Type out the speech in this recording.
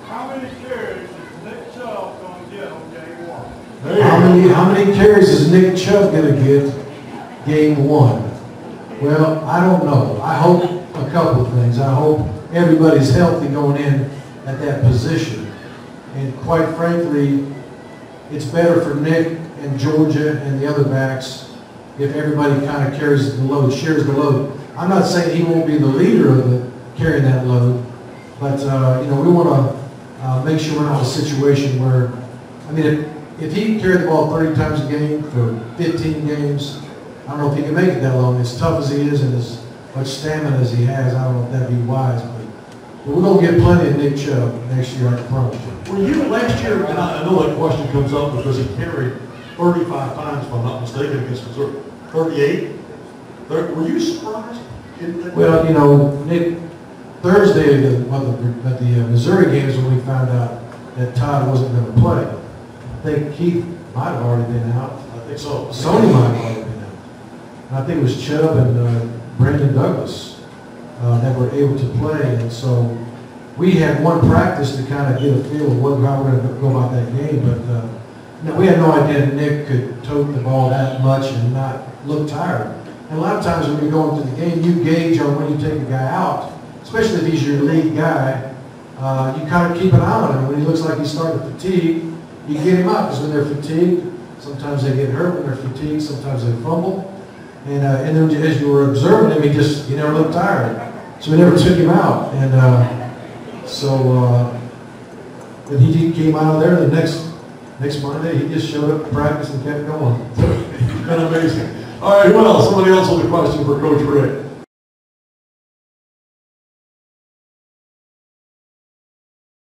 How many carries is Nick Chubb going to get on game one? How many carries is Nick Chubb going to get game one? Well, I don't know. I hope a couple of things. I hope everybody's healthy going in at that position. And quite frankly, it's better for Nick and Georgia and the other backs if everybody kind of carries the load, shares the load. I'm not saying he won't be the leader of carrying that load, but you know, we want to make sure we're not in a situation where, I mean, if he carried the ball 30 times a game for 15 games, I don't know if he can make it that long. As tough as he is and as much stamina as he has, I don't know if that'd be wise. But we're going to get plenty of Nick Chubb next year, I promise you. Were you last year, and I know that question comes up because he carried 35 times, if I'm not mistaken, against Missouri. 38? Were you surprised? Well, you know, Nick, Thursday at the Missouri games when we found out that Todd wasn't going to play, I think Keith might have already been out. I think so. Sony might have already been out. And I think it was Chubb and Brandon Douglas that were able to play. And so we had one practice to kind of get a feel of how we're going to go about that game. But we had no idea Nick could tote the ball that much and not look tired. And a lot of times when you go into the game, you gauge on when you take a guy out, especially if he's your lead guy. You kind of keep an eye on him. When he looks like he's starting to fatigue, you get him out, because when they're fatigued, sometimes they get hurt. When they're fatigued, sometimes they fumble. And then as you were observing him, he never looked tired. So we never took him out. And when he came out of there the next Monday, he just showed up to practice and kept going. It's been amazing. All right, who else? Somebody else with a question for Coach Richt.